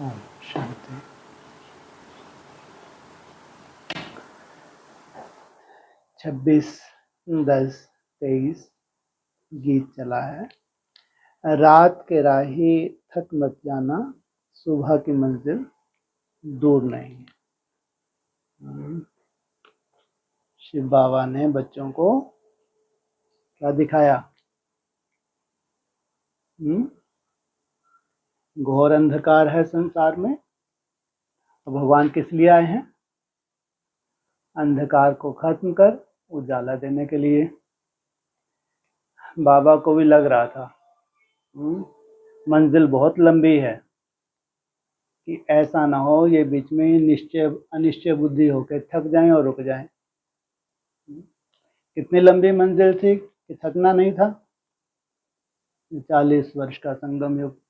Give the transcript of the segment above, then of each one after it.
ओम शांति। 26/10/23 गीत चला है। रात के राही थक मत जाना, सुबह की मंजिल दूर नहीं है। शिव बाबा ने बच्चों को क्या दिखाया? घोर अंधकार है संसार में, तो भगवान किस लिए आए हैं? अंधकार को खत्म कर उजाला देने के लिए। बाबा को भी लग रहा था मंजिल बहुत लंबी है, कि ऐसा ना हो ये बीच में निश्चय अनिश्चय बुद्धि होकर थक जाएं और रुक जाएं। कितनी लंबी मंजिल थी कि थकना नहीं था। 40 वर्ष का संगम युग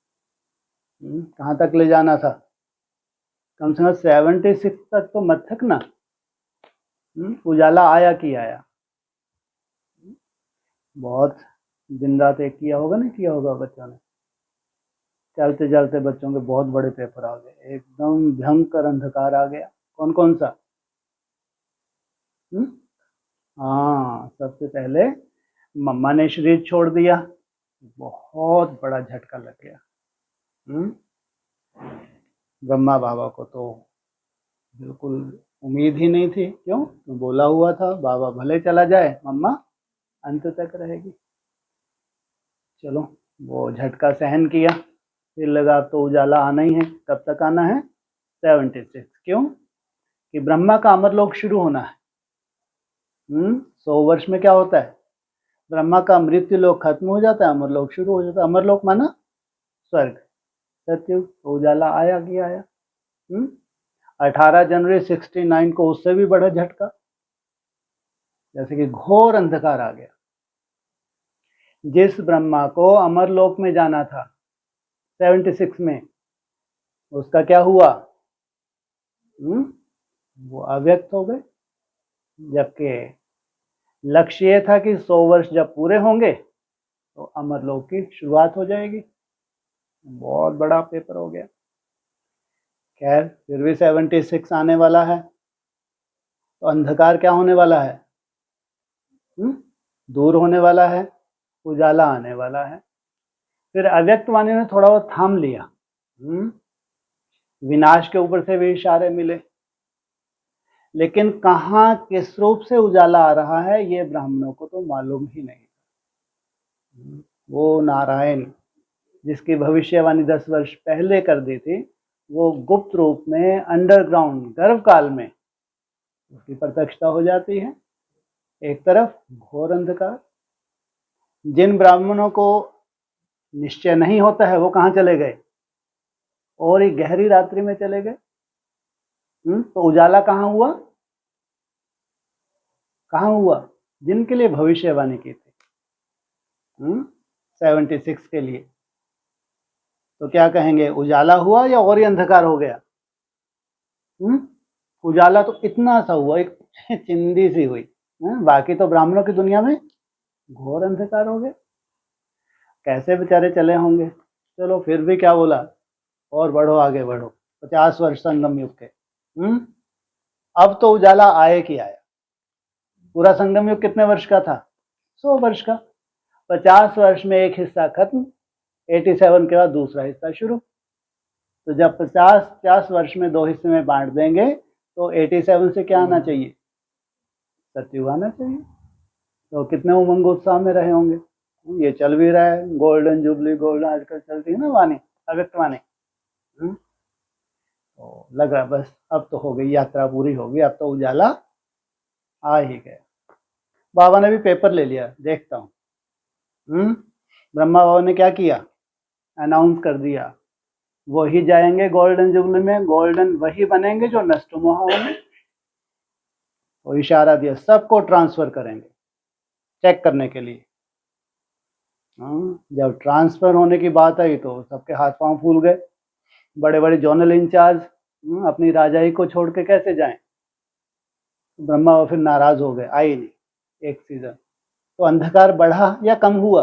कहाँ तक ले जाना था? कम से कम 76 तक तो मत थकना। उजाला आया कि आया। बहुत दिन रात एक किया होगा, नहीं किया होगा बच्चों ने। चलते चलते बच्चों के बहुत बड़े पेपर आ गए, एकदम भयंकर अंधकार आ गया। कौन कौन सा? हाँ, सबसे पहले मम्मा ने शरीर छोड़ दिया, बहुत बड़ा झटका लग गया। ब्रह्मा बाबा को तो बिल्कुल उम्मीद ही नहीं थी। क्यों? तो बोला हुआ था बाबा भले चला जाए, मम्मा अंत तक रहेगी। चलो, वो झटका सहन किया। फिर लगा अब तो उजाला आना ही है। कब तक आना है? 76। क्यों? कि ब्रह्मा का अमरलोक शुरू होना है। 100 वर्ष में क्या होता है? ब्रह्मा का मृत्यु लोक खत्म हो जाता है, अमरलोक शुरू हो जाता है। अमरलोक माना स्वर्ग, सत्युग। उजाला आया कि आया। 18 जनवरी 69 को उससे भी बड़ा झटका, जैसे कि घोर अंधकार आ गया। जिस ब्रह्मा को अमरलोक में जाना था 76 में, उसका क्या हुआ? वो अव्यक्त हो गए। जबकि लक्ष्य ये था कि 100 वर्ष जब पूरे होंगे तो अमरलोक की शुरुआत हो जाएगी। बहुत बड़ा पेपर हो गया। खैर, फिर भी 76 आने वाला है, तो अंधकार क्या होने वाला है? दूर होने वाला है, उजाला आने वाला है। फिर अव्यक्त वाणी ने थोड़ा बहुत थाम लिया। विनाश के ऊपर से भी इशारे मिले, लेकिन कहाँ किस रूप से उजाला आ रहा है ये ब्राह्मणों को तो मालूम ही नहीं। वो नारायण जिसकी भविष्यवाणी 10 वर्ष पहले कर दी थी, वो गुप्त रूप में अंडरग्राउंड गर्भ काल में उसकी प्रत्यक्षता हो जाती है। एक तरफ घोर अंधकार, जिन ब्राह्मणों को निश्चय नहीं होता है वो कहाँ चले गए? और एक गहरी रात्रि में चले गए। तो उजाला कहाँ हुआ? कहाँ हुआ? जिनके लिए भविष्यवाणी की थी 76 के लिए, तो क्या कहेंगे? उजाला हुआ या और ही अंधकार हो गया? उजाला तो इतना सा हुआ, एक चिंदी सी हुई। बाकी तो ब्राह्मणों की दुनिया में घोर अंधकार हो गए। कैसे बेचारे चले होंगे। चलो, फिर भी क्या बोला? और बढ़ो, आगे बढ़ो। 50 वर्ष संगम युग के। अब तो उजाला आए कि आया। पूरा संगम युग कितने वर्ष का था? 100 वर्ष का। 50 वर्ष में एक हिस्सा खत्म, 87 के बाद दूसरा हिस्सा शुरू। तो जब 50 वर्ष में 2 हिस्से में बांट देंगे तो 87 से क्या आना चाहिए? सत्युग आना चाहिए। तो कितने उमंग उत्साह में रहे होंगे। ये चल भी रहा है, गोल्डन जुबली, गोल्डन आजकल चलती है ना वाणी, अव्यक्त वाणी। तो लग रहा बस अब तो हो गई, यात्रा पूरी होगी, अब तो उजाला आ ही गया। बाबा ने भी पेपर ले लिया, देखता हूँ। ब्रह्मा बाबा ने क्या किया? अनाउंस कर दिया, वही जाएंगे गोल्डन जुबली में, गोल्डन वही बनेंगे जो नष्ट मोह होंगे। तो इशारा दिया, सबको ट्रांसफर करेंगे चेक करने के लिए। जब ट्रांसफर होने की बात आई तो सबके हाथ पांव फूल गए। बड़े बड़े जोनल इंचार्ज अपनी राजाई को छोड़ के कैसे जाएं? ब्रह्मा फिर नाराज हो गए, आई नहीं एक सीजन। तो अंधकार बढ़ा या कम हुआ?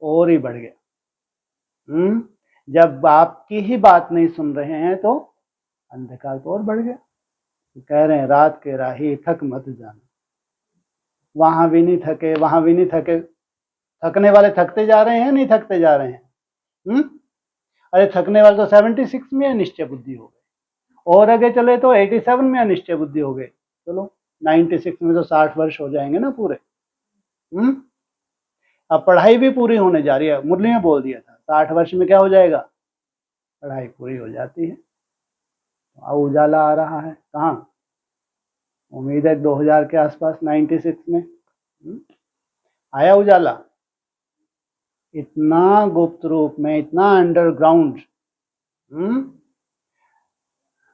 और ही बढ़ गया। जब बाप की ही बात नहीं सुन रहे हैं तो अंधकार तो और बढ़ गया। तो कह रहे हैं रात के राही थक मत जाना, वहां भी नहीं थके, वहां भी नहीं थके। थकने वाले थकते जा रहे हैं, नहीं थकते जा रहे हैं। अरे थकने वाले तो 76 में अनिश्चय बुद्धि हो गए, और आगे चले तो 87 में अनिश्चय बुद्धि हो गए। चलो 96 में तो 60 वर्ष हो जाएंगे ना पूरे। अब पढ़ाई भी पूरी होने जा रही है, मुरली में बोल दिया था 60 वर्ष में क्या हो जाएगा, पढ़ाई पूरी हो जाती है। अब उजाला आ रहा है कहाँ, उम्मीद है 2000 के आसपास, 96 में आया उजाला। इतना गुप्त रूप में, इतना अंडरग्राउंड।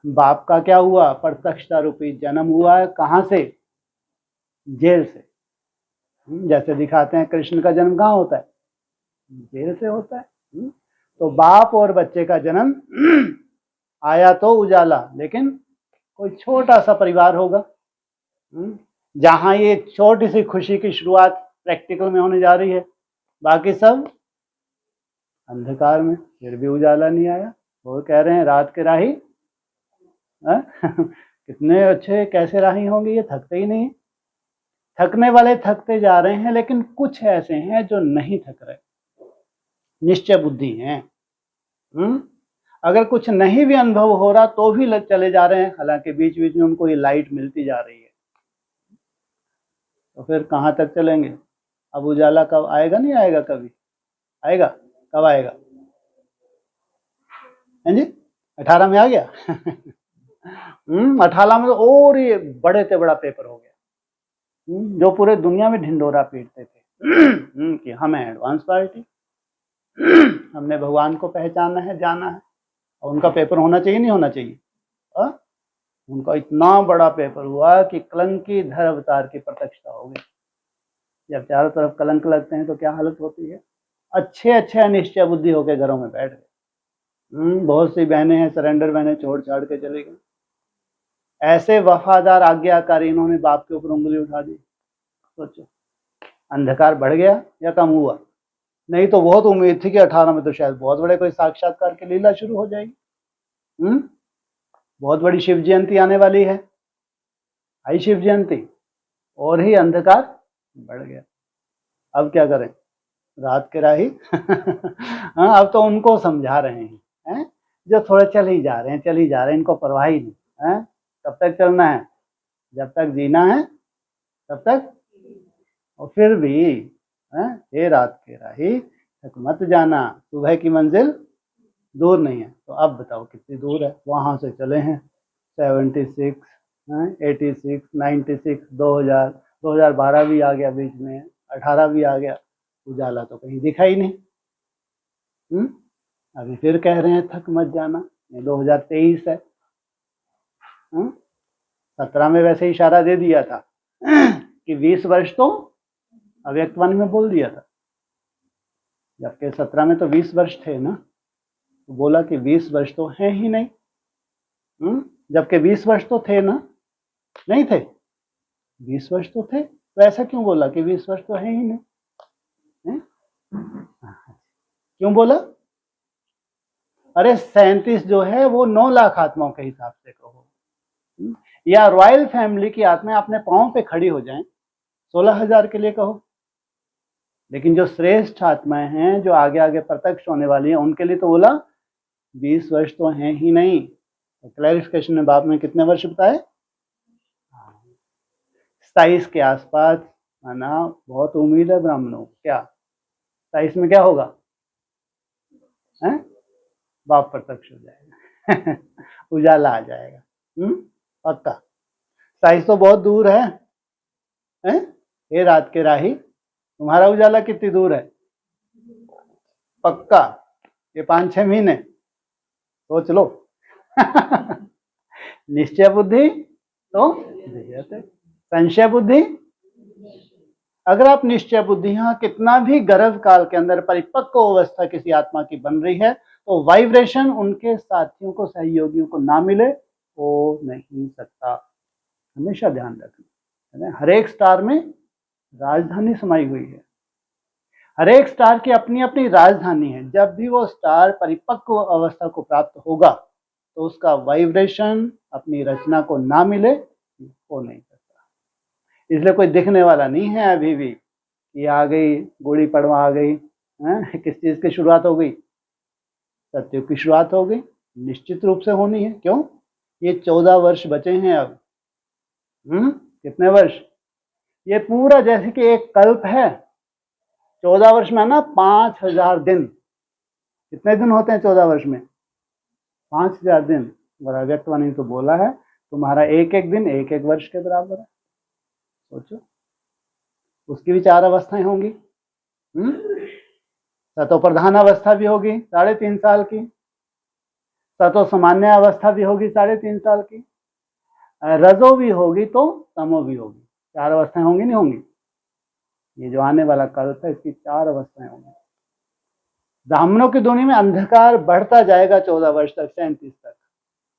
बाप का क्या हुआ, प्रत्यक्षता रूपी जन्म हुआ है। कहाँ से, जेल से। जैसे दिखाते हैं कृष्ण का जन्म कहाँ होता है, जेल से होता है। तो बाप और बच्चे का जन्म आया तो उजाला, लेकिन कोई छोटा सा परिवार होगा जहां ये छोटी सी खुशी की शुरुआत प्रैक्टिकल में होने जा रही है, बाकी सब अंधकार में। फिर भी उजाला नहीं आया। वो कह रहे हैं रात के राही कितने अच्छे, कैसे राही होंगे, ये थकते ही नहीं। थकने वाले थकते जा रहे हैं, लेकिन कुछ ऐसे हैं जो नहीं थक रहे, निश्चय बुद्धि हैं। अगर कुछ नहीं भी अनुभव हो रहा तो भी चले जा रहे हैं, हालांकि बीच बीच में उनको ये लाइट मिलती जा रही है। तो फिर कहाँ तक चलेंगे। अब उजाला कब आएगा, नहीं आएगा, कभी आएगा, कब आएगा, हैं जी, 18 में आ गया। 18 में तो और ये बड़े से बड़ा पेपर हो गया, जो पूरे दुनिया में ढिंडोरा पीटते थे कि हम हैं एडवांस पार्टी, हमने भगवान को पहचाना है, जाना है। और उनका पेपर होना चाहिए, नहीं होना चाहिए। उनका इतना बड़ा पेपर हुआ कि कलंक की धर अवतार की प्रत्यक्षता हो गई। जब चारों तरफ कलंक लगते हैं तो क्या हालत होती है। अच्छे अच्छे अनिश्चय बुद्धि होकर घरों में बैठ गए। बहुत सी बहनें हैं, सरेंडर बहनें छोड़ छाड़ के चले गए। ऐसे वफादार आज्ञाकारी इन्होंने बाप के ऊपर उंगली उठा दी। सोचो, अंधकार बढ़ गया या कम हुआ। नहीं तो बहुत उम्मीद थी कि 18 में तो शायद बहुत बड़े कोई साक्षात्कार की लीला शुरू हो जाएगी। बहुत बड़ी शिव जयंती आने वाली है, आई शिव जयंती, और ही अंधकार बढ़ गया। अब क्या करें, रात के राही हाँ, अब तो उनको समझा रहे हैं, जो थोड़े चल ही जा रहे हैं, इनको परवाह ही नहीं है। कब तक चलना है, जब तक जीना है तब तक। और फिर भी हे रात के राही तक मत जाना, सुबह की मंजिल दूर नहीं है। तो अब बताओ कितनी दूर है, वहां से चले हैं 76, 86, 96, 2000, 2012 भी आ गया बीच में, 18 भी आ गया, उजाला तो कहीं दिखा ही नहीं। अभी फिर कह रहे हैं थक मत जाना, ये 2023 है। 17 में वैसे इशारा दे दिया था कि 20 वर्ष तो अव्यक्तवाणी में बोल दिया था, जबकि 17 में तो 20 वर्ष थे ना, तो बोला कि 20 वर्ष तो हैं ही नहीं। जबकि 20 वर्ष तो थे ना, नहीं थे, 20 वर्ष तो थे, तो ऐसा क्यों बोला कि 20 वर्ष तो है ही नहीं। क्यों बोला, अरे 37 जो है वो 9 लाख आत्माओं के हिसाब से कहो, या रॉयल फैमिली की आत्माएं अपने पांव पे खड़ी हो जाएं 16,000 के लिए कहो। लेकिन जो श्रेष्ठ आत्माएं हैं, जो आगे आगे प्रत्यक्ष होने वाली हैं, उनके लिए तो बोला 20 वर्ष तो हैं ही नहीं। तो क्लैरिफिकेशन में बाप ने कितने वर्ष बताए, 27 के आसपास आना बहुत उम्मीद है ब्राह्मणों। क्या 27 में क्या होगा, बाप प्रत्यक्ष हो जाएगा उजाला आ जाएगा। पक्का, 27 तो बहुत दूर है। ये रात के राही, तुम्हारा उजाला कितनी दूर है, पक्का ये 5-6 महीने सोच लो। निश्चय बुद्धि तो संशय बुद्धि। अगर आप निश्चय बुद्धि यहाँ कितना भी गर्भ काल के अंदर परिपक्व अवस्था किसी आत्मा की बन रही है, तो वाइब्रेशन उनके साथियों को, सहयोगियों को ना मिले हो नहीं सकता। हमेशा ध्यान रखना, हर एक स्टार में राजधानी समाई हुई है, हर एक स्टार की अपनी अपनी राजधानी है। जब भी वो स्टार परिपक्व अवस्था को प्राप्त होगा तो उसका वाइब्रेशन अपनी रचना को ना मिले हो नहीं सकता। इसलिए कोई दिखने वाला नहीं है अभी भी कि आ गई गुड़ी पड़वा आ गई, किस चीज की शुरुआत हो गई? सत्युग की शुरुआत हो गई, निश्चित रूप से होनी है। क्यों? ये 14 वर्ष बचे हैं अब। कितने वर्ष? ये पूरा जैसे कि एक कल्प है, 14 वर्ष में ना 5000 दिन। कितने दिन होते हैं 14 वर्ष में? 5000 दिन। और अव्यक्तवाणी ने तो बोला है तुम्हारा एक एक दिन एक एक वर्ष के बराबर है। सोचो, उसकी भी 4 अवस्थाएं होंगी। सतो प्रधान अवस्था भी होगी 3.5 साल की, सतो सामान्य अवस्था भी होगी 3.5 साल की, रजो भी होगी तो तमो भी होगी। 4 अवस्थाएं होंगी नहीं होंगी? ये जो आने वाला कल्प है इसकी 4 अवस्थाएं होंगी। ब्राह्मणों की दुनिया में अंधकार बढ़ता जाएगा 14 वर्ष तक, 37 तक।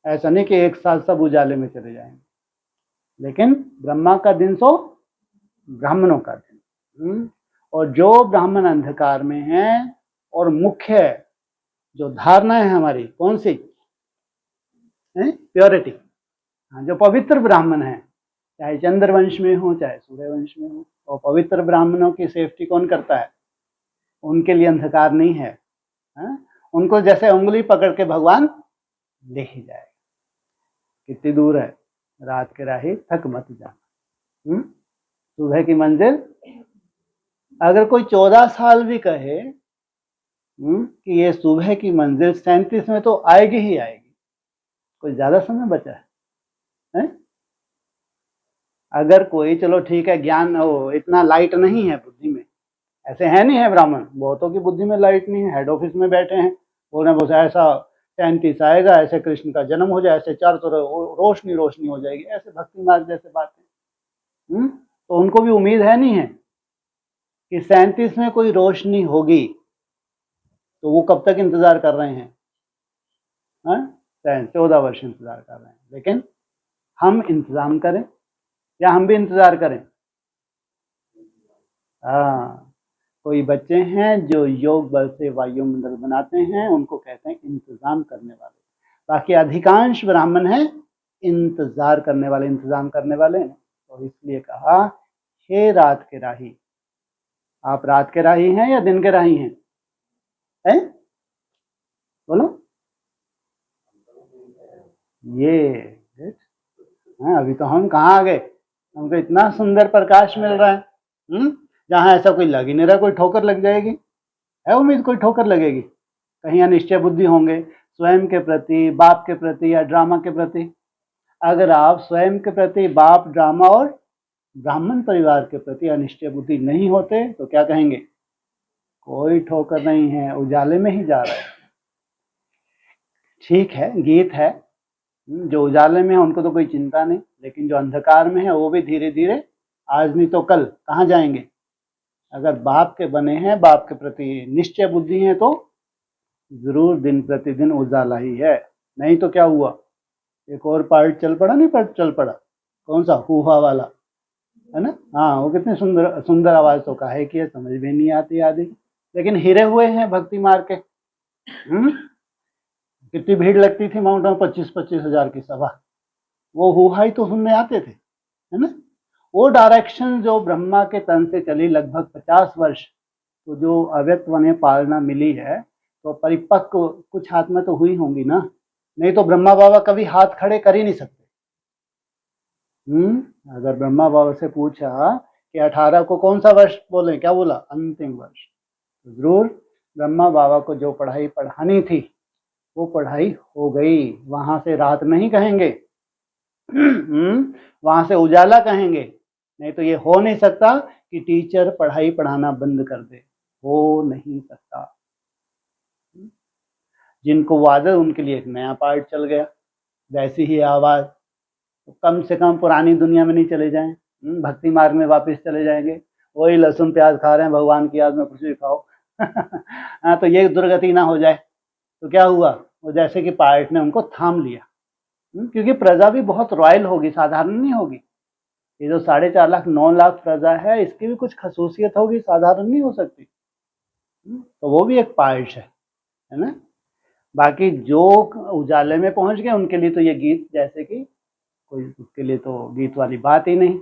ऐसा नहीं कि एक साथ सब उजाले में चले जाएंगे, लेकिन ब्रह्मा का दिन सो ब्राह्मणों का दिन। और जो ब्राह्मण अंधकार में हैं और मुख्य जो धारणा है हमारी कौन सी? प्योरिटी। जो पवित्र ब्राह्मण है, चाहे चंद्रवंश में हो चाहे सूर्यवंश में हो, और पवित्र ब्राह्मणों की सेफ्टी कौन करता है? उनके लिए अंधकार नहीं है। उनको जैसे उंगली पकड़ के भगवान ले ही जाएगा। कितनी दूर है? रात के राही थक मत जाना, सुबह की मंजिल। अगर कोई 14 साल भी कहे कि ये सुबह की मंजिल 37 में तो आएगी ही आएगी। कोई ज्यादा समय बचा है? अगर कोई, चलो ठीक है, ज्ञान हो इतना लाइट नहीं है बुद्धि में, ऐसे है नहीं है ब्राह्मण, बहुतों की बुद्धि में लाइट नहीं है, हेड ऑफिस में बैठे हैं, बोल रहे हैं ऐसा 37 आएगा, ऐसे कृष्ण का जन्म हो जाए, ऐसे चारों तरफ रोशनी रोशनी हो जाएगी, ऐसे भक्ति मार्ग जैसे बातें। तो उनको भी उम्मीद है नहीं है कि 37 में कोई रोशनी होगी, तो वो कब तक इंतजार कर रहे हैं? 14 वर्ष इंतजार कर रहे हैं। लेकिन हम इंतजाम करें या हम भी इंतजार करें? कोई बच्चे हैं जो योग बल से वायुमंडल बनाते हैं, उनको कहते हैं इंतजाम करने वाले। बाकी अधिकांश ब्राह्मण हैं इंतजार करने वाले, इंतजाम करने वाले। और इसलिए कहा, हे रात के राही, आप रात के राही हैं या दिन के राही हैं? बोलो। ये अभी तो हम कहाँ आ गए? हमको इतना सुंदर प्रकाश मिल रहा है, जहाँ ऐसा कोई लग ही नहीं रहा कोई ठोकर लग जाएगी। है उम्मीद कोई ठोकर लगेगी? कहीं अनिश्चय बुद्धि होंगे स्वयं के प्रति, बाप के प्रति या ड्रामा के प्रति। अगर आप स्वयं के प्रति, बाप, ड्रामा और ब्राह्मण परिवार के प्रति अनिश्चय बुद्धि नहीं होते तो क्या कहेंगे? कोई ठोकर नहीं है, उजाले में ही जा रहा है। ठीक है, गीत है, जो उजाले में है उनको तो कोई चिंता नहीं, लेकिन जो अंधकार में है वो भी धीरे धीरे, आज नहीं तो कल कहाँ जाएंगे? अगर बाप के बने हैं, बाप के प्रति निश्चय बुद्धि है, तो जरूर दिन प्रतिदिन उजाला ही है। नहीं तो क्या हुआ? एक और पार्ट चल पड़ा, नहीं पर चल पड़ा, कौन सा? हुआ वाला, है ना? हाँ, वो कितनी सुंदर सुंदर आवाज तो काहे की है, समझ में नहीं आती आदि, लेकिन हिरे हुए हैं भक्ति मार्ग के। कितनी भीड़ लगती थी माउंट में, 25-25 हजार की सभा, वो हुआ ही तो सुनने आते थे, है ना? वो डायरेक्शन जो ब्रह्मा के तन से चली लगभग 50 वर्ष, तो जो अव्यक्तवाणी पालना मिली है, तो परिपक्व कुछ हाथ में तो हुई होंगी ना, नहीं तो ब्रह्मा बाबा कभी हाथ खड़े कर ही नहीं सकते। अगर ब्रह्मा बाबा से पूछा कि 18 को कौन सा वर्ष बोले, क्या बोला? अंतिम वर्ष। तो जरूर ब्रह्मा बाबा को जो पढ़ाई पढ़ानी थी वो पढ़ाई हो गई। वहां से रात नहीं कहेंगे, वहां से उजाला कहेंगे। नहीं तो ये हो नहीं सकता कि टीचर पढ़ाई पढ़ाना बंद कर दे, हो नहीं सकता। जिनको वो आदत, उनके लिए एक नया पार्ट चल गया, वैसी ही आवाज। तो कम से कम पुरानी दुनिया में नहीं चले जाएं, भक्ति मार्ग में वापस चले जाएंगे। वही लहसुन प्याज खा रहे हैं, भगवान की याद में कुछ भी खाओ। हाँ, तो ये दुर्गति ना हो जाए। तो क्या हुआ? वो जैसे कि पार्ट ने उनको थाम लिया, क्योंकि प्रजा भी बहुत रॉयल होगी, साधारण नहीं होगी। ये जो 4.5 लाख 9 लाख प्रजा है, इसकी भी कुछ खसूसियत होगी, साधारण नहीं हो सकती। तो वो भी एक पार्ट है ना। बाकी जो उजाले में पहुंच गए उनके लिए तो ये गीत जैसे कि कोई, उसके लिए तो गीत वाली बात ही नहीं।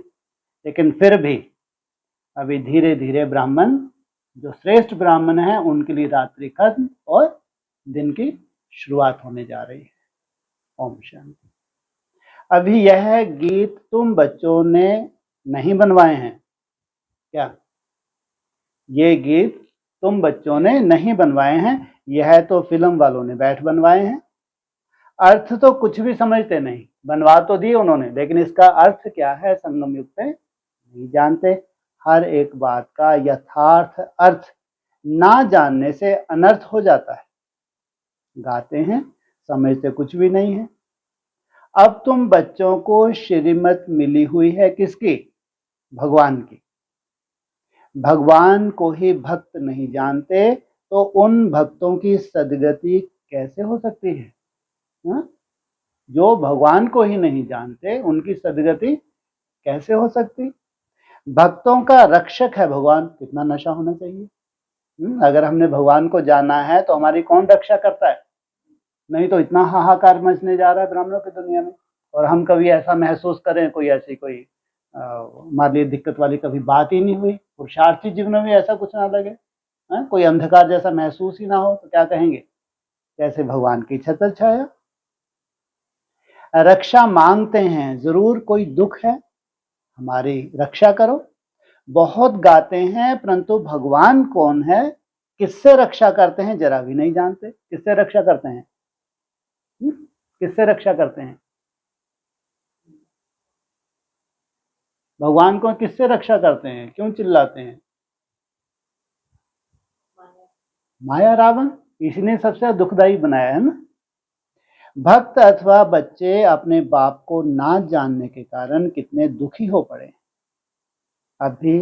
लेकिन फिर भी अभी धीरे धीरे ब्राह्मण, जो श्रेष्ठ ब्राह्मण हैं, उनके लिए रात्रि खत्म और दिन की शुरुआत होने जा रही है। ओम शांति। अभी यह गीत तुम बच्चों ने नहीं बनवाए हैं क्या? ये गीत तुम बच्चों ने नहीं बनवाए हैं, यह तो फिल्म वालों ने बैठ बनवाए हैं। अर्थ तो कुछ भी समझते नहीं, बनवा तो दिए उन्होंने, लेकिन इसका अर्थ क्या है संगम युग पे नहीं जानते। हर एक बात का यथार्थ अर्थ ना जानने से अनर्थ हो जाता है। गाते हैं, समझते कुछ भी नहीं है। अब तुम बच्चों को श्रीमत मिली हुई है किसकी? भगवान की। भगवान को ही भक्त नहीं जानते तो उन भक्तों की सदगति कैसे हो सकती है? हा? जो भगवान को ही नहीं जानते उनकी सदगति कैसे हो सकती? भक्तों का रक्षक है भगवान, कितना नशा होना चाहिए। अगर हमने भगवान को जाना है तो हमारी कौन रक्षा करता है? नहीं तो इतना हाहाकार मचने जा रहा है ब्राह्मणों की दुनिया में। और हम कभी ऐसा महसूस करें, कोई ऐसी कोई हमारे लिए दिक्कत वाली कभी बात ही नहीं हुई, पुरुषार्थी जीवन में ऐसा कुछ ना लगे, कोई अंधकार जैसा महसूस ही ना हो, तो क्या कहेंगे? कैसे भगवान की छत्र छाया। रक्षा मांगते हैं, जरूर कोई दुख है, हमारी रक्षा करो। बहुत गाते हैं परंतु भगवान कौन है, किससे रक्षा करते हैं जरा भी नहीं जानते। किससे रक्षा करते हैं? किससे रक्षा करते हैं? भगवान को किससे रक्षा करते हैं? क्यों चिल्लाते हैं? माया रावण, इसने सबसे दुखदाई बनाया है ना। भक्त अथवा बच्चे अपने बाप को ना जानने के कारण कितने दुखी हो पड़े। अभी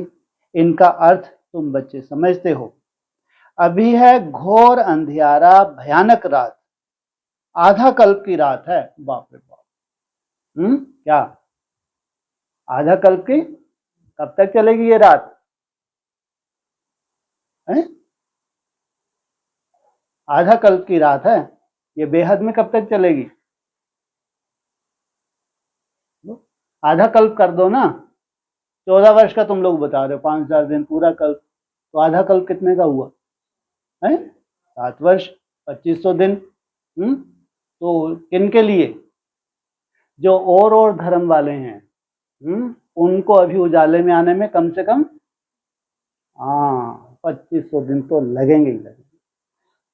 इनका अर्थ तुम बच्चे समझते हो। अभी है घोर अंधियारा, भयानक रात, आधा कल्प की रात है। बाप रे बाप। क्या आधा कल्प की? कब तक चलेगी ये रात है? आधा कल्प की रात है ये, बेहद में कब तक चलेगी? आधा कल्प कर दो ना, 14 वर्ष का तुम लोग बता रहे हो, 5,000 दिन पूरा कल्प, तो आधा कल्प कितने का हुआ है? 7 वर्ष, 2500 दिन। तो किनके लिए? जो और धर्म वाले हैं, उनको अभी उजाले में आने में कम से कम 2500 दिन तो लगेंगे ही लगेंगे।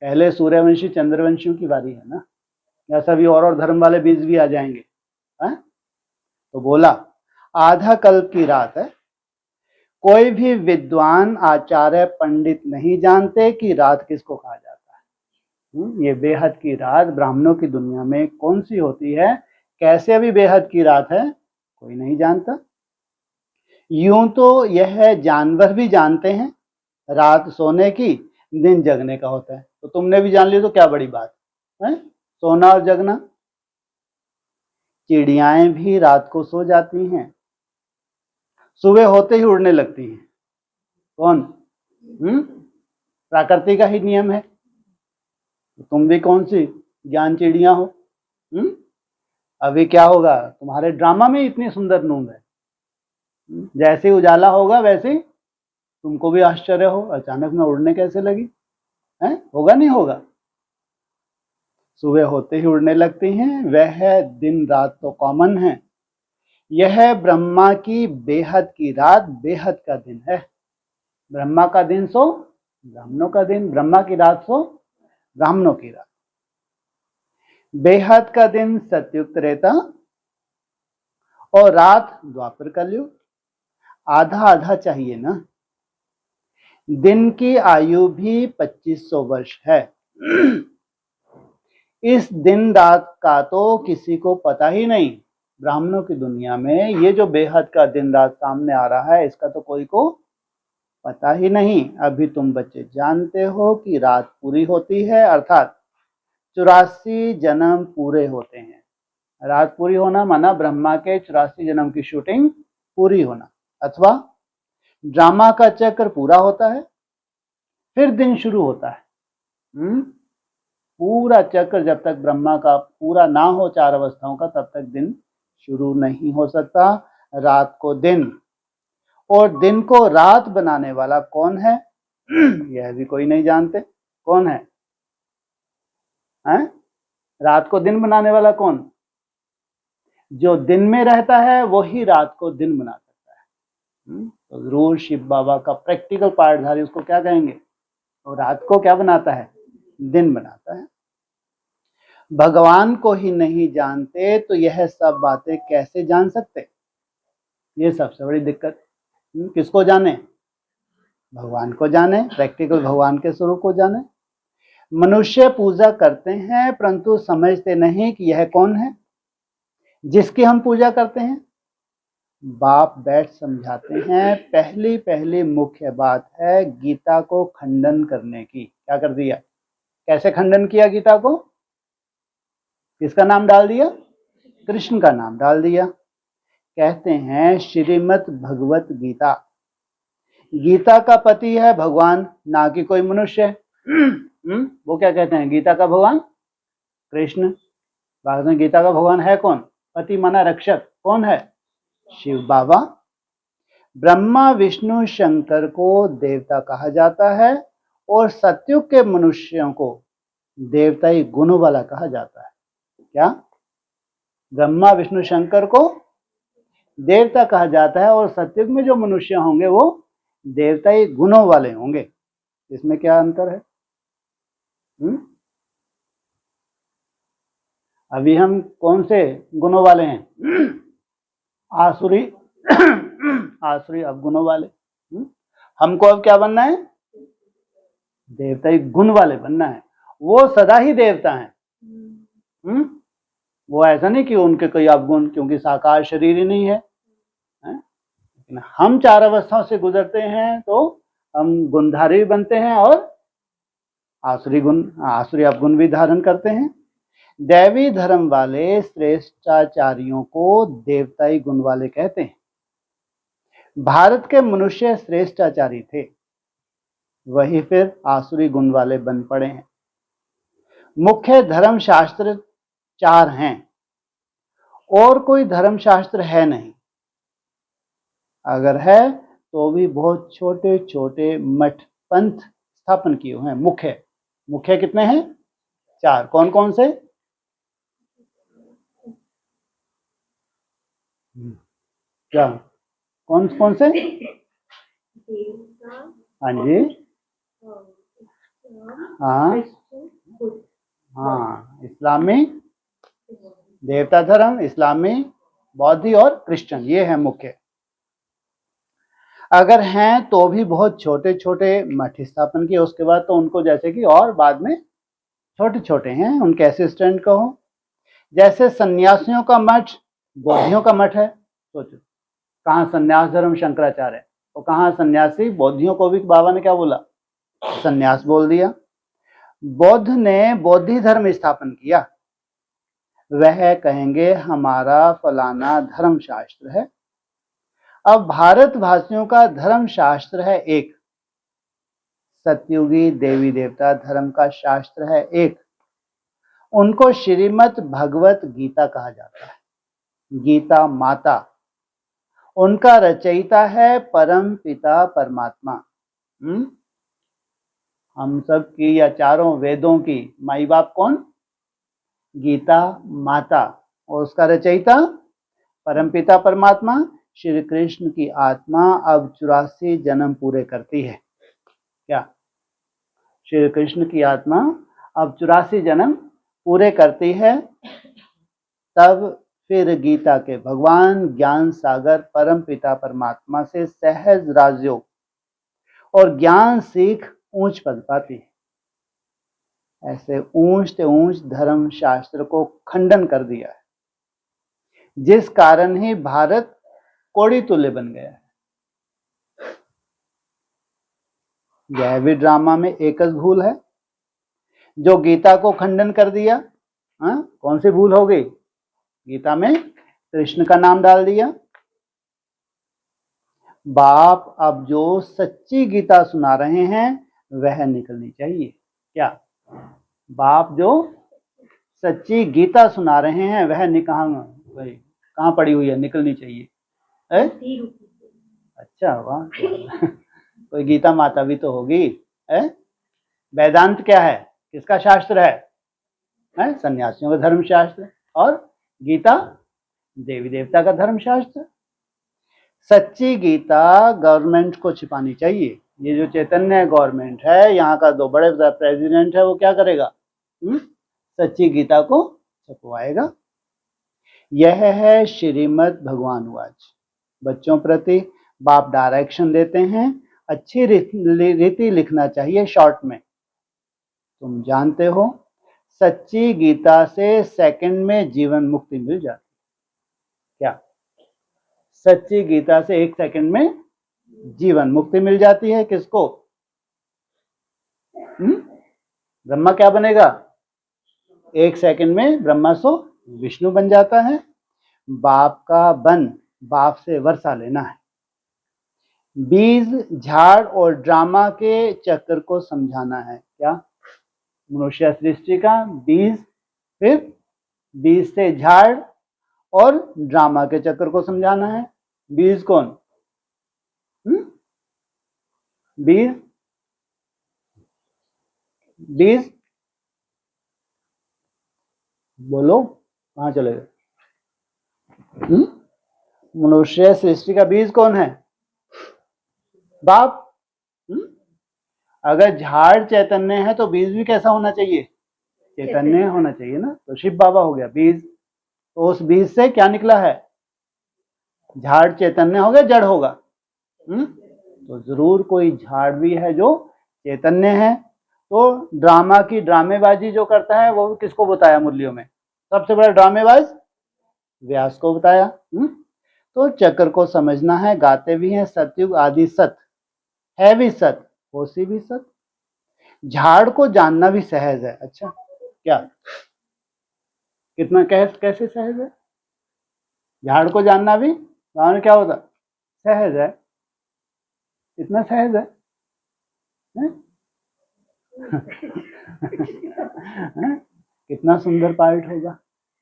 पहले सूर्यवंशी चंद्रवंशियों की बारी है ना, ऐसा भी और धर्म वाले बीज भी आ जाएंगे है? तो बोला आधा कल्प की रात है। कोई भी विद्वान आचार्य पंडित नहीं जानते कि रात किसको कहा जाता है। ये बेहद की रात ब्राह्मणों की दुनिया में कौन सी होती है, कैसे अभी बेहद की रात है, कोई नहीं जानता। यूं तो यह जानवर भी जानते हैं, रात सोने की, दिन जगने का होता है। तो तुमने भी जान लिया तो क्या बड़ी बात है, सोना और जगना। चिड़ियाएं भी रात को सो जाती हैं, सुबह होते ही उड़ने लगती हैं। कौन? प्रकृति का ही नियम है। तो तुम भी कौन सी ज्ञान चिड़िया हो? अभी क्या होगा, तुम्हारे ड्रामा में इतनी सुंदर नींद है, जैसे उजाला होगा वैसे ही तुमको भी आश्चर्य हो, अचानक में उड़ने कैसे लगी है? होगा नहीं होगा? सुबह होते ही उड़ने लगती हैं। वह दिन रात तो कॉमन है। यह ब्रह्मा की बेहद की रात बेहद का दिन है। ब्रह्मा का दिन सो ब्राह्मणों का दिन, ब्रह्मा की रात सो ब्राह्मणों की रात। बेहद का दिन सतयुग त्रेता और रात द्वापर कलयुग। आधा आधा चाहिए ना। दिन की आयु भी 2500 वर्ष है। इस दिन रात का तो किसी को पता ही नहीं। ब्राह्मणों की दुनिया में ये जो बेहद का दिन रात सामने आ रहा है, इसका तो कोई को पता ही नहीं। अभी तुम बच्चे जानते हो कि रात पूरी होती है, अर्थात 84 जन्म पूरे होते हैं। रात पूरी होना माना ब्रह्मा के 84 जन्म की शूटिंग पूरी होना, अथवा ड्रामा का चक्र पूरा होता है। फिर दिन शुरू होता है। पूरा चक्र जब तक ब्रह्मा का पूरा ना हो 4 अवस्थाओं का, तब तक दिन शुरू नहीं हो सकता। रात को दिन, और दिन को रात बनाने वाला कौन है? यह भी कोई नहीं जानते। कौन है? हैं? रात को दिन बनाने वाला कौन? जो दिन में रहता है वही रात को दिन बना सकता है। तो जरूर शिव बाबा का प्रैक्टिकल पार्टधारी उसको क्या कहेंगे? और रात को क्या बनाता है? दिन बनाता है। भगवान को ही नहीं जानते तो यह सब बातें कैसे जान सकते? ये सबसे बड़ी दिक्कत। किसको जाने? भगवान को जाने, प्रैक्टिकल भगवान के स्वरूप को जाने। मनुष्य पूजा करते हैं परंतु समझते नहीं कि यह कौन है जिसकी हम पूजा करते हैं। बाप बैठ समझाते हैं। पहली पहली मुख्य बात है गीता को खंडन करने की। क्या कर दिया? कैसे खंडन किया गीता को? किसका नाम डाल दिया? कृष्ण का नाम डाल दिया। कहते हैं श्रीमद् भगवत गीता, गीता का पति है भगवान, ना कि कोई मनुष्य। वो क्या कहते हैं? गीता का भगवान कृष्ण। बाद में गीता का भगवान है कौन? पति माना रक्षक। कौन है? शिव बाबा। ब्रह्मा विष्णु शंकर को देवता कहा जाता है और सतयुग के मनुष्यों को देवताई गुण वाला कहा जाता है। क्या? ब्रह्मा विष्णु शंकर को देवता कहा जाता है और सतयुग में जो मनुष्य होंगे वो देवताई गुणों वाले होंगे। इसमें क्या अंतर है? अभी हम कौन से गुणों वाले हैं? आसुरी आसुरी अवगुणों वाले। हमको अब क्या बनना है? देवताई गुण वाले बनना है। वो सदा ही देवता हैं। वो ऐसा नहीं कि उनके कोई अवगुण, क्योंकि साकार शरीर ही नहीं है। लेकिन हम 4 अवस्थाओं से गुजरते हैं तो हम गुणधारी भी बनते हैं और आसुरी अवगुण भी धारण करते हैं। दैवी धर्म वाले श्रेष्ठाचार्यों को देवताई गुण वाले कहते हैं। भारत के मनुष्य श्रेष्ठाचारी थे, वही फिर आसुरी गुण वाले बन पड़े हैं। मुख्य धर्म शास्त्र 4 हैं और कोई धर्म शास्त्र है नहीं। अगर है तो भी बहुत छोटे छोटे मठ पंथ स्थापन किए हुए हैं। मुख्य कितने हैं? 4। कौन कौन से? क्या? कौन कौन से? हाँ जी, हाँ हाँ, इस्लामी देवता धर्म, इस्लामी, बौद्धी और क्रिश्चियन, ये है मुख्य। अगर हैं तो भी बहुत छोटे छोटे मठ स्थापन किए। उसके बाद तो उनको जैसे कि और बाद में छोटे छोटे हैं, उनके असिस्टेंट कहो। जैसे सन्यासियों का मठ बौद्धियों का मठ है। सोचो, कहाँ संन्यास धर्म शंकराचार्य है और कहाँ सन्यासी? बौद्धियों को भी बाबा ने क्या बोला? सन्यास बोल दिया। बौद्ध ने बौद्धि धर्म स्थापन किया, वह कहेंगे हमारा फलाना धर्म शास्त्र है। अब भारत भाषियों का धर्म शास्त्र है एक, सतयुगी देवी देवता धर्म का शास्त्र है एक। उनको श्रीमद् भगवत गीता कहा जाता है, गीता माता। उनका रचयिता है परम पिता परमात्मा। हम सब की या चारों वेदों की माई बाप कौन? गीता माता। और उसका रचयिता परमपिता परमात्मा। श्री कृष्ण की आत्मा अब 84 जन्म पूरे करती है। क्या? श्री कृष्ण की आत्मा अब 84 जन्म पूरे करती है। तब फिर गीता के भगवान ज्ञान सागर परमपिता परमात्मा से सहज राजयोग और ज्ञान सीख ऊंच पद पाती है। ऐसे ऊंच से ऊंच धर्म शास्त्र को खंडन कर दिया है, जिस कारण ही भारत कोड़ी तुल्य बन गया है। यह भी ड्रामा में एक भूल है जो गीता को खंडन कर दिया। कौन सी भूल हो गई? गीता में कृष्ण का नाम डाल दिया। बाप अब जो सच्ची गीता सुना रहे हैं वह निकलनी चाहिए। क्या बाप जो सच्ची गीता सुना रहे हैं वह कहाँ पड़ी हुई है, निकलनी चाहिए है? अच्छा वाह कोई गीता माता भी तो होगी है? वेदांत क्या है, किसका शास्त्र है? सन्यासियों का धर्म शास्त्र। और गीता देवी देवता का धर्म शास्त्र। सच्ची गीता गवर्नमेंट को छिपानी चाहिए। ये जो चैतन्य गवर्नमेंट है, यहाँ का दो बड़े प्रेसिडेंट है, वो क्या करेगा? सच्ची गीता को छपवाएगा। यह है श्रीमद् भगवान वाच। बच्चों प्रति बाप डायरेक्शन देते हैं, अच्छी रीति लिखना चाहिए शॉर्ट में। तुम जानते हो सच्ची गीता से सेकंड में जीवन मुक्ति मिल जाती। क्या सच्ची गीता से 1 सेकंड में जीवन मुक्ति मिल जाती है? किसको? ब्रह्मा क्या बनेगा? 1 सेकंड में ब्रह्मा सो विष्णु बन जाता है। बाप का बन बाप से वर्षा लेना है। बीज झाड़ और ड्रामा के चक्र को समझाना है। क्या मनुष्य सृष्टि का बीज, फिर बीज से झाड़ और ड्रामा के चक्र को समझाना है। बीज कौन? बीज बीज बोलो, कहाँ चले गए? मनुष्य सृष्टि का बीज कौन है? बाप। अगर झाड़ चैतन्य है तो बीज भी कैसा होना चाहिए? चैतन्य होना चाहिए ना। तो शिव बाबा हो गया बीज। तो उस बीज से क्या निकला है? झाड़ चैतन्य हो गया, जड़ होगा। तो जरूर कोई झाड़ भी है जो चैतन्य है। तो ड्रामा की ड्रामेबाजी जो करता है वो किसको बताया मुरलियों में? सबसे बड़ा ड्रामेबाज व्यास को बताया। तो चक्र को समझना है। गाते भी हैं सतयुग आदि सत है भी सत, होशी भी सत। झाड़ को जानना भी सहज है। अच्छा क्या कितना कैसे सहज है? झाड़ को जानना भी गाँव में क्या होता? सहज है। इतना सहज है, कितना सुंदर पार्ट होगा।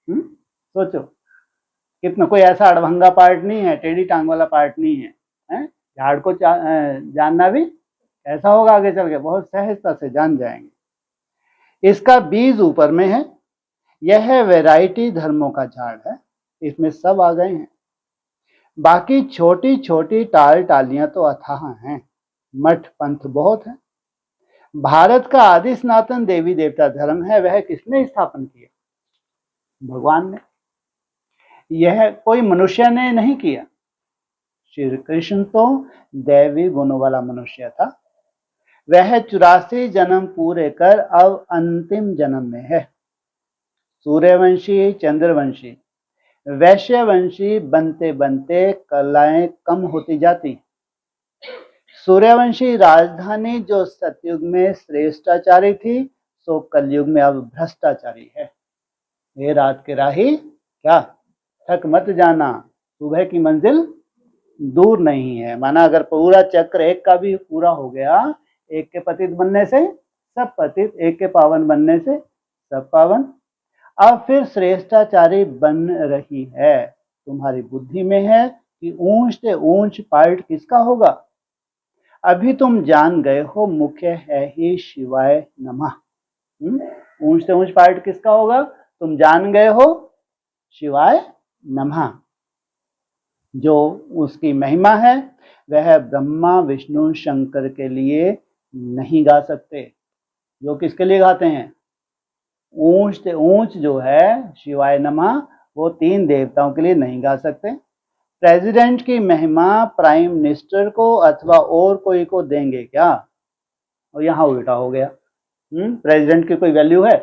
सोचो कितना, कोई ऐसा अड़भंगा पार्ट नहीं है, टेढ़ी टांग वाला पार्ट नहीं है। झाड़ को जानना भी ऐसा होगा, आगे चल के बहुत सहजता से जान जाएंगे। इसका बीज ऊपर में है। यह वैरायटी धर्मों का झाड़ है, इसमें सब आ गए हैं। बाकी छोटी छोटी टाल टालियां तो अथाह हैं, मठ पंथ बहुत है। भारत का आदि सनातन देवी देवता धर्म है, वह किसने स्थापन किया? भगवान ने। यह कोई मनुष्य ने नहीं किया। श्री कृष्ण तो दैवी गुणों वाला मनुष्य था। वह 84 जन्म पूरे कर अब अंतिम जन्म में है। सूर्यवंशी, चंद्रवंशी, वैश्यवंशी बनते बनते कलाएं कम होती जाती। सूर्यवंशी राजधानी जो सतयुग में श्रेष्ठाचारी थी, सो कलयुग में अब भ्रष्टाचारी है। ये रात के राही क्या थक मत जाना, सुबह की मंजिल दूर नहीं है। माना अगर पूरा चक्र एक का भी पूरा हो गया, एक के पतित बनने से सब पतित, एक के पावन बनने से सब पावन। अब फिर श्रेष्ठाचारी बन रही है। तुम्हारी बुद्धि में है कि ऊंच से ऊंच पार्ट किसका होगा? अभी तुम जान गए हो मुख्य है ही शिवाय नमः। ऊंच से ऊंच पार्ट किसका होगा? तुम जान गए हो शिवाय नमः। जो उसकी महिमा है वह ब्रह्मा विष्णु शंकर के लिए नहीं गा सकते। जो किसके लिए गाते हैं? ऊंच से ऊंच जो है शिवाय नमः, वो 3 देवताओं के लिए नहीं गा सकते। प्रेसिडेंट की महिमा प्राइम मिनिस्टर को अथवा और कोई को देंगे क्या? और यहाँ उल्टा हो गया। प्रेसिडेंट की कोई वैल्यू है?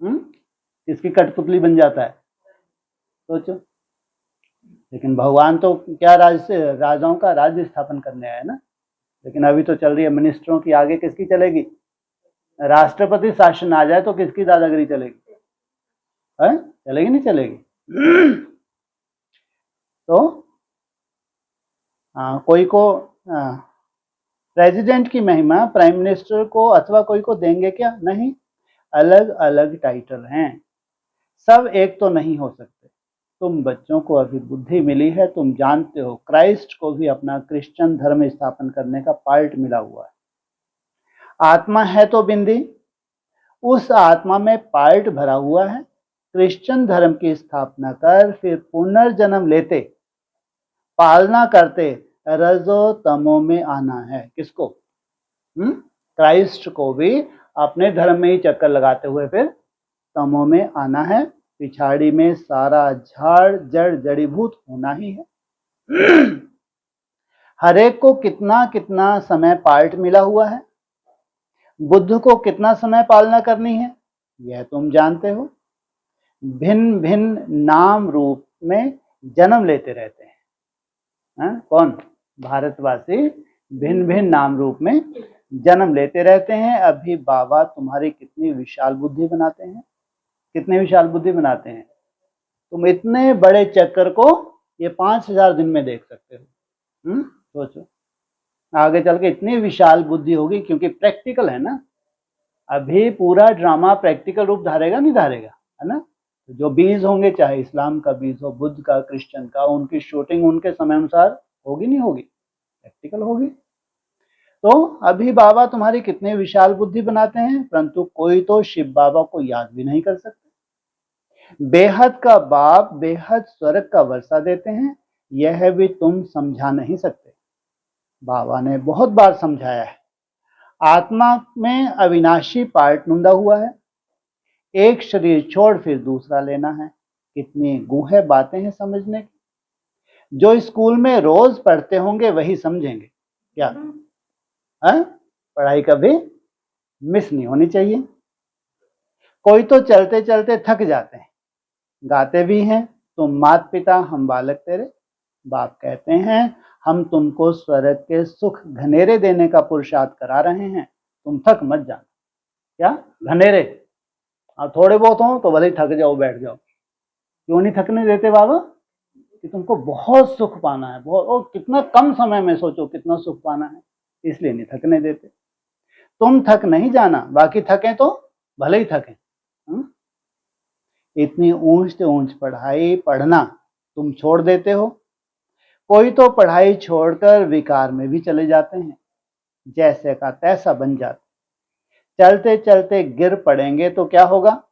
किसकी कठपुतली बन जाता है? सोचो। लेकिन भगवान तो क्या राजाओं का राज्य स्थापन करने आया ना। लेकिन अभी तो चल रही है मिनिस्टरों की, आगे किसकी चलेगी? राष्ट्रपति शासन आ जाए तो किसकी दादागिरी चलेगी? चलेगी नहीं चलेगी? तो कोई को प्रेसिडेंट की महिमा प्राइम मिनिस्टर को अथवा कोई को देंगे क्या? नहीं, अलग अलग टाइटल हैं, सब एक तो नहीं हो सकते। तुम बच्चों को अभी बुद्धि मिली है, तुम जानते हो क्राइस्ट को भी अपना क्रिश्चियन धर्म स्थापन करने का पार्ट मिला हुआ है। आत्मा है तो बिंदी, उस आत्मा में पार्ट भरा हुआ है। क्रिश्चियन धर्म की स्थापना कर फिर पुनर्जन्म लेते, पालना करते, रजो तमो में आना है। किसको? क्राइस्ट को भी अपने धर्म में ही चक्कर लगाते हुए फिर तमो में आना है। पिछाड़ी में सारा झाड़ जड़ जड़ीभूत होना ही है। हरेक को कितना कितना समय पार्ट मिला हुआ है। बुद्ध को कितना समय पालना करनी है यह तुम जानते हो। भिन्न भिन्न नाम रूप में जन्म लेते रहते हैं। कौन? भारतवासी भिन्न भिन्न नाम रूप में जन्म लेते रहते हैं। अभी बाबा तुम्हारी कितनी विशाल बुद्धि बनाते हैं, कितनी विशाल बुद्धि बनाते हैं। तुम इतने बड़े चक्कर को ये 5000 दिन में देख सकते हो। सोचो आगे चल के इतनी विशाल बुद्धि होगी, क्योंकि प्रैक्टिकल है ना। अभी पूरा ड्रामा प्रैक्टिकल रूप धारेगा, नहीं धारेगा, है ना। जो बीज होंगे, चाहे इस्लाम का बीज हो, बुद्ध का, क्रिश्चियन का, उनकी शूटिंग उनके समय अनुसार होगी, नहीं होगी, प्रैक्टिकल होगी। तो अभी बाबा तुम्हारी कितने विशाल बुद्धि बनाते हैं, परंतु कोई तो शिव बाबा को याद भी नहीं कर सकते। बेहद का बाप बेहद स्वर्ग का वर्षा देते हैं, यह भी तुम समझा नहीं सकते। बाबा ने बहुत बार समझाया है। आत्मा में अविनाशी पार्ट नुंदा हुआ है, एक शरीर छोड़ फिर दूसरा लेना है। कितनी गूढ़ बातें हैं समझने की। जो स्कूल में रोज पढ़ते होंगे वही समझेंगे। क्या पढ़ाई कभी मिस नहीं होनी चाहिए। कोई तो चलते चलते थक जाते हैं, गाते भी हैं, तुम माता पिता हम बालक तेरे। बाप कहते हैं हम तुमको स्वर्ग के सुख घनेरे देने का पुरुषार्थ करा रहे हैं, तुम थक मत जाना। क्या घनेरे? अब थोड़े बहुत हो तो भले ही थक जाओ, बैठ जाओ। क्यों नहीं थकने देते बाबा? कि तुमको बहुत सुख पाना है, बहुत, और कितना कम समय में, सोचो कितना सुख पाना है, इसलिए नहीं थकने देते। तुम थक नहीं जाना, बाकी थके तो भले ही थके। इतनी ऊंच से ऊंच पढ़ाई पढ़ना तुम छोड़ देते हो। कोई तो पढ़ाई छोड़कर विकार में भी चले जाते हैं, जैसे का तैसा बन जाते। चलते चलते गिर पड़ेंगे तो क्या होगा?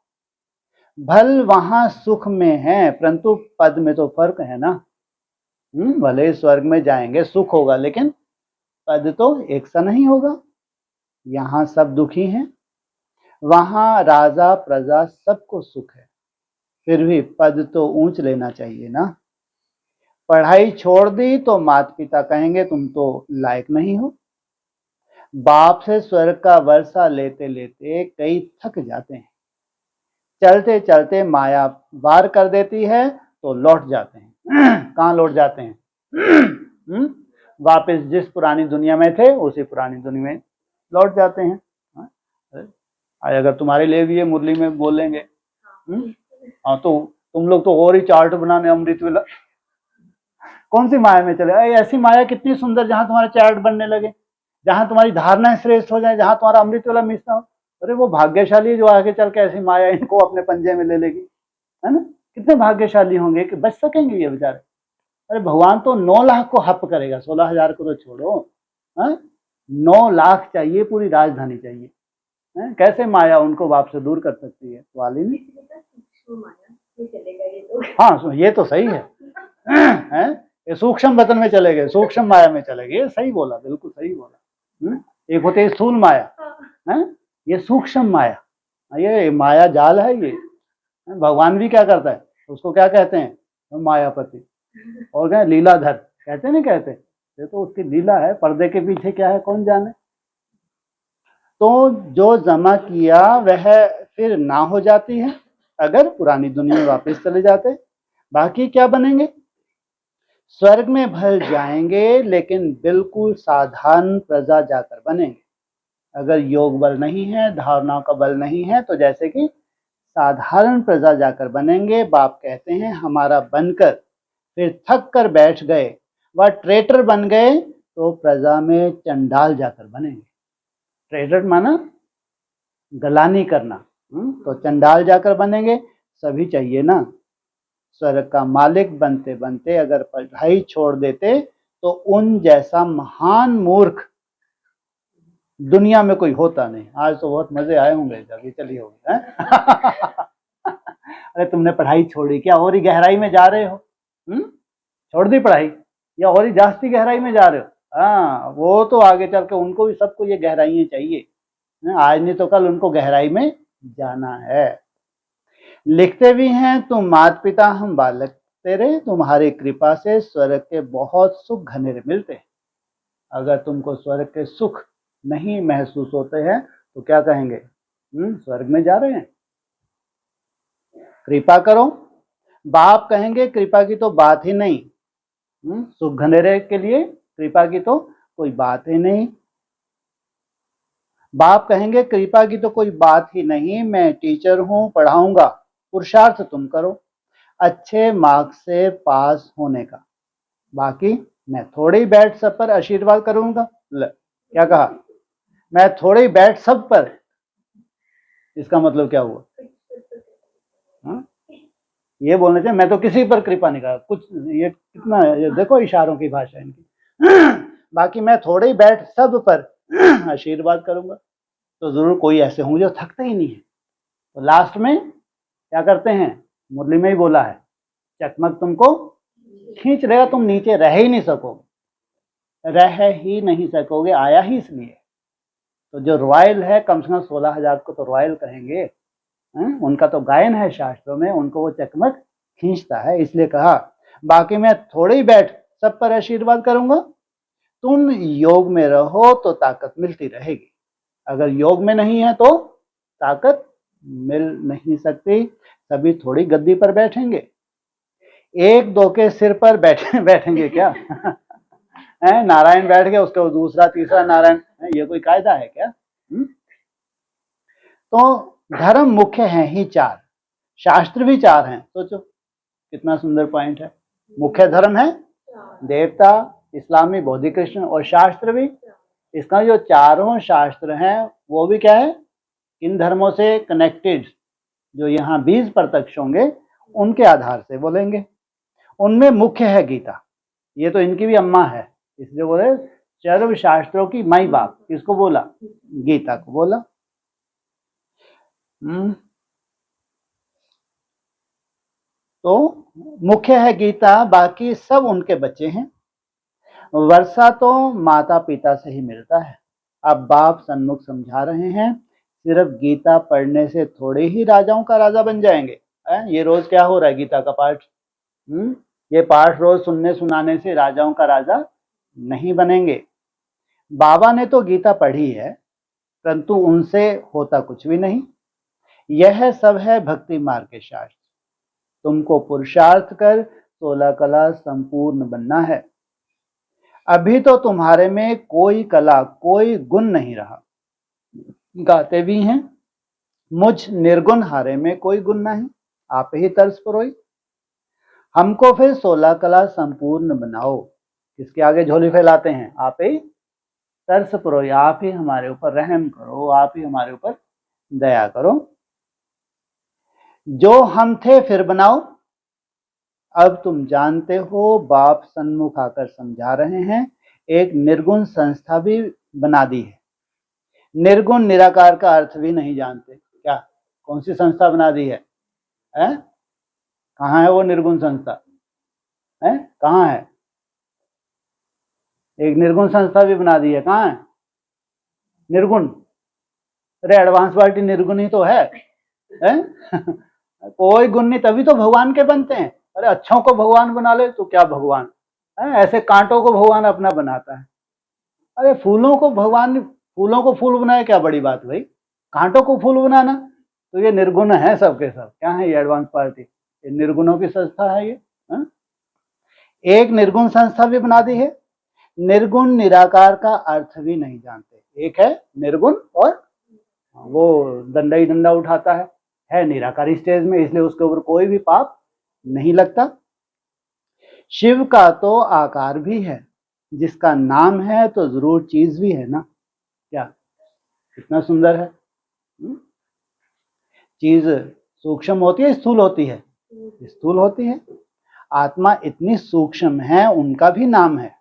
भल वहां सुख में है, परंतु पद में तो फर्क है ना। भले स्वर्ग में जाएंगे सुख होगा, लेकिन पद तो एक सा नहीं होगा। यहाँ सब दुखी हैं, वहां राजा प्रजा सबको सुख है, फिर भी पद तो ऊंच लेना चाहिए ना। पढ़ाई छोड़ दी तो माता पिता कहेंगे तुम तो लायक नहीं हो। बाप से स्वर्ग का वर्षा लेते लेते कई थक जाते हैं। चलते चलते माया वार कर देती है तो लौट जाते हैं। कहाँ लौट जाते हैं? वापस जिस पुरानी दुनिया में थे उसी पुरानी दुनिया में लौट जाते हैं। अगर तुम्हारे लिए भी ये मुरली में बोलेंगे, हाँ, तो तुम लोग तो और ही चार्ट बनाने अमृत वेला। कौन सी माया में चले? ऐसी माया कितनी सुंदर, जहां तुम्हारे चार्ट बनने लगे, जहां तुम्हारी धारणाएं श्रेष्ठ हो जाए, जहां तुम्हारा अमृत वाला मिस ना हो। अरे वो भाग्यशाली जो आगे चल के ऐसी माया इनको अपने पंजे में ले लेगी, है ना। कितने भाग्यशाली होंगे कि बच सकेंगे ये बेचारे। अरे भगवान तो 9 लाख को हप करेगा, 16,000 को तो छोड़ो। 9 लाख चाहिए, पूरी राजधानी चाहिए। कैसे माया उनको बाप से दूर कर सकती है? वाली नहीं। हाँ, ये तो सही है। ये सूक्ष्म वतन में चले गए, सूक्ष्म माया में चले गए। सही बोला, बिल्कुल सही बोला। एक होते है स्थूल माया, है ये सूक्ष्म माया, ये माया जाल है ये। भगवान भी क्या करता है, उसको क्या कहते हैं? मायापति। और क्या लीलाधर कहते नहीं कहते? ये तो उसकी लीला है, पर्दे के पीछे क्या है कौन जाने। तो जो जमा किया वह फिर ना हो जाती है अगर पुरानी दुनिया में वापस चले जाते। बाकी क्या बनेंगे? स्वर्ग में भल जाएंगे, लेकिन बिल्कुल साधारण प्रजा जाकर बनेंगे। अगर योग बल नहीं है, धारणाओं का बल नहीं है, तो जैसे कि साधारण प्रजा जाकर बनेंगे। बाप कहते हैं हमारा बनकर फिर थक कर बैठ गए, वह ट्रेटर बन गए तो प्रजा में चंडाल जाकर बनेंगे। ट्रेजर माना गलानी करना, तो चंडाल जाकर बनेंगे। सभी चाहिए ना। स्वर्ग का मालिक बनते बनते अगर पढ़ाई छोड़ देते तो उन जैसा महान मूर्ख दुनिया में कोई होता नहीं। आज तो बहुत मजे आए होंगे जब ये चली होगी अरे तुमने पढ़ाई छोड़ी क्या और ही गहराई में जा रहे हो? छोड़ दी पढ़ाई या और ही जास्ती गहराई में जा रहे हो? हाँ, वो तो आगे चल के उनको भी सबको ये गहराइयां चाहिए। आज नहीं तो कल उनको गहराई में जाना है। लिखते भी हैं, तुम माता पिता हम बालक तेरे, तुम्हारी कृपा से स्वर्ग के बहुत सुख घनेरे मिलते हैं। अगर तुमको स्वर्ग के सुख नहीं महसूस होते हैं तो क्या कहेंगे? स्वर्ग में जा रहे हैं। कृपा करो। बाप कहेंगे कृपा की तो बात ही नहीं। सुख घनेरे के लिए कृपा की तो कोई बात ही नहीं। बाप कहेंगे कृपा की तो कोई बात ही नहीं, मैं टीचर हूं, पढ़ाऊंगा, पुरुषार्थ तुम करो अच्छे मार्क्स से पास होने का। बाकी मैं थोड़े ही बैठ सब पर आशीर्वाद करूंगा। क्या कहा? मैं थोड़े ही बैठ सब पर। इसका मतलब क्या हुआ? ये बोलने चाहिए मैं तो किसी पर कृपा नहीं कर कुछ। ये कितना, ये देखो इशारों की भाषा इनकी। बाकी मैं थोड़े ही बैठ सब पर आशीर्वाद करूंगा। तो जरूर कोई ऐसे होंगे जो थकते ही नहीं है। तो लास्ट में क्या करते हैं? मुरली में ही बोला है, चकमक तुमको खींच लेगा, तुम नीचे रह ही नहीं सकोगे। रह ही नहीं सकोगे, आया ही इसलिए। तो जो रॉयल है, कम से कम 16,000 को तो रॉयल कहेंगे। उनका तो गायन है शास्त्रों में, उनको वो चकमक खींचता है, इसलिए कहा बाकी मैं थोड़े ही बैठ सब पर आशीर्वाद करूंगा। तुम योग में रहो तो ताकत मिलती रहेगी। अगर योग में नहीं है तो ताकत मिल नहीं सकती। सभी थोड़ी गद्दी पर बैठेंगे, एक दो के सिर पर बैठेंगे क्या? नारायण बैठ गया, उसके दूसरा तीसरा नारायण, ये कोई कायदा है क्या? तो धर्म मुख्य हैं ही चार, शास्त्र भी चार हैं। सोचो कितना सुंदर पॉइंट है। मुख्य धर्म है देवता, इस्लामी, बौद्धिक, कृष्ण, और शास्त्र भी। इसका जो चारों शास्त्र हैं वो भी क्या है? इन धर्मों से कनेक्टेड। जो यहाँ 20 प्रत्यक्ष होंगे उनके आधार से बोलेंगे। उनमें मुख्य है गीता। ये तो इनकी भी अम्मा है, इसलिए बोले सर्व शास्त्रों की माई बाप। किसको बोला? गीता को बोला। तो मुख्य है गीता, बाकी सब उनके बच्चे हैं। वर्षा तो माता पिता से ही मिलता है। अब बाप सन्मुख समझा रहे हैं, सिर्फ गीता पढ़ने से थोड़े ही राजाओं का राजा बन जाएंगे। ये रोज क्या हो रहा है? गीता का पाठ। ये पाठ रोज सुनने सुनाने से राजाओं का राजा नहीं बनेंगे। बाबा ने तो गीता पढ़ी है, परंतु उनसे होता कुछ भी नहीं। यह सब है भक्ति मार्ग के शास्त्र। तुमको पुरुषार्थ कर 16 कला संपूर्ण बनना है। अभी तो तुम्हारे में कोई कला, कोई गुण नहीं रहा। गाते भी हैं, मुझ निर्गुण हारे में कोई गुण नहीं, आप ही तर्स परोई। हमको फिर 16 कला संपूर्ण बनाओ। किसके आगे झोली फैलाते हैं? आप ही तर्स परोई, आप ही हमारे ऊपर रहम करो, आप ही हमारे ऊपर दया करो। जो हम थे फिर बनाओ। अब तुम जानते हो, बाप सन्मुख आकर समझा रहे हैं, एक निर्गुण संस्था भी बना दी है। निर्गुण निराकार का अर्थ भी नहीं जानते क्या? कौन सी संस्था बना दी है? कहाँ है वो निर्गुण संस्था? कहाँ है? एक निर्गुण संस्था भी बना दी है, कहाँ है निर्गुण? अरे एडवांस पार्टी निर्गुण ही तो है, कोई गुण नहीं, तभी तो भगवान के बनते हैं। अरे अच्छों को भगवान बना ले तो क्या भगवान ऐसे कांटों को भगवान अपना बनाता है। अरे फूलों को भगवान, फूलों को फूल बनाए, क्या बड़ी बात भाई? कांटों को फूल बनाना, तो ये निर्गुण है सबके सब। क्या है ये एडवांस पार्टी? ये निर्गुणों की संस्था है ये। एक निर्गुण संस्था भी बना दी है। निर्गुण निराकार का अर्थ भी नहीं जानते। एक है निर्गुण और वो डंडा ही डंडा उठाता है निराकारी स्टेज में, इसलिए उसके ऊपर कोई भी पाप नहीं लगता। शिव का तो आकार भी है, जिसका नाम है तो जरूर चीज भी है ना। क्या कितना सुंदर है। चीज सूक्ष्म होती है, स्थूल होती है? स्थूल होती है। आत्मा इतनी सूक्ष्म है, उनका भी नाम है।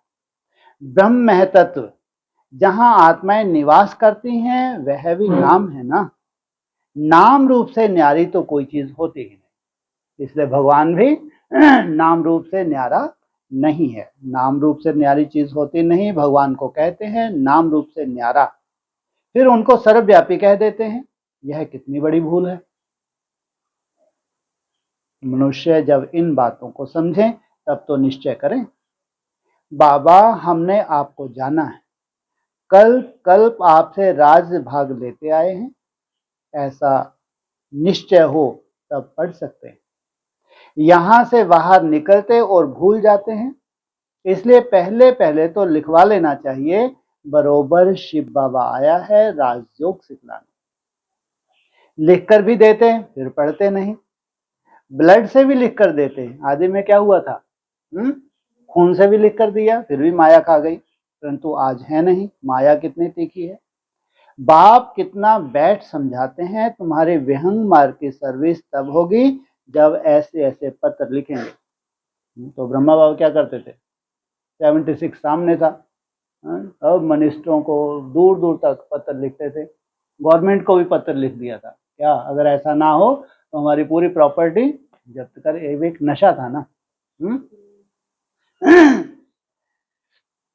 ब्रह्म महतत्व जहां आत्माएं निवास करती हैं वह भी नाम है ना। नाम रूप से न्यारी तो कोई चीज होती ही नहीं, इसलिए भगवान भी नाम रूप से न्यारा नहीं है। नाम रूप से न्यारी चीज होती नहीं, भगवान को कहते हैं नाम रूप से न्यारा, फिर उनको सर्वव्यापी कह देते हैं। यह कितनी बड़ी भूल है। मनुष्य जब इन बातों को समझें तब तो निश्चय करें। बाबा हमने आपको जाना है, कल्प कल्प आपसे राज्य भाग लेते आए हैं, ऐसा निश्चय हो तब पढ़ सकते हैं। यहां से बाहर निकलते और भूल जाते हैं, इसलिए पहले पहले तो लिखवा लेना चाहिए, बरोबर शिव बाबा आया है राजयोग सिखलाने। लिख कर भी देते हैं फिर पढ़ते नहीं, ब्लड से भी लिख कर देते हैं। आदि में क्या हुआ था, खून से भी लिख कर दिया फिर भी माया खा गई, परंतु आज है नहीं। माया कितनी तीखी है। बाप कितना बैठ समझाते हैं, तुम्हारे विहंग मार्ग की सर्विस तब होगी जब ऐसे ऐसे पत्र लिखेंगे। तो ब्रह्मा बाबा क्या करते थे, 76 सामने था, अब मिनिस्टरों को दूर दूर तक पत्र लिखते थे, गवर्नमेंट को भी पत्र लिख दिया था। क्या अगर ऐसा ना हो तो हमारी पूरी प्रॉपर्टी जब्त कर, एक नशा था ना।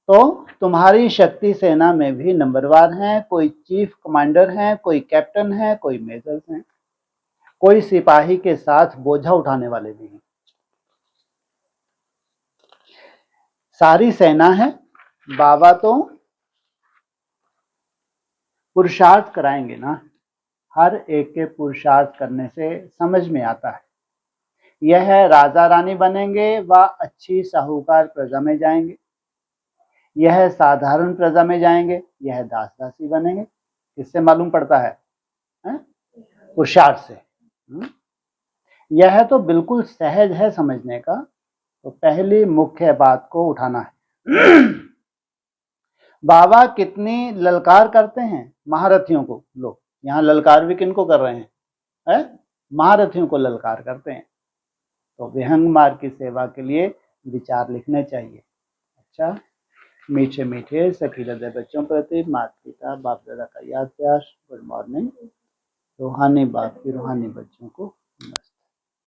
तो तुम्हारी शक्ति सेना में भी नंबरवार हैं, कोई चीफ कमांडर हैं, कोई कैप्टन है, कोई मेजर हैं, कोई सिपाही के साथ बोझा उठाने वाले भी हैं। सारी सेना है। बाबा तो पुरुषार्थ कराएंगे ना, हर एक के पुरुषार्थ करने से समझ में आता है। यह राजा रानी बनेंगे व अच्छी साहूकार प्रजा में जाएंगे, यह साधारण प्रजा में जाएंगे, यह दास दासी बनेंगे। किससे मालूम पड़ता है? पुरुषार्थ से। यह तो बिल्कुल सहज है समझने का। तो पहली मुख्य बात को उठाना है। बाबा कितनी ललकार करते हैं महारथियों को। लो यहाँ ललकार भी किनको कर रहे हैं? महारथियों को ललकार करते हैं। तो विहंग मार्ग की सेवा के लिए विचार लिखने चाहिए। अच्छा, मीठे मीठे सखी हृदय बच्चों प्रति माता पिता बाप दादा का याद प्यार। Good morning. रूहानी बाप की रूहानी बच्चों को नमस्ते।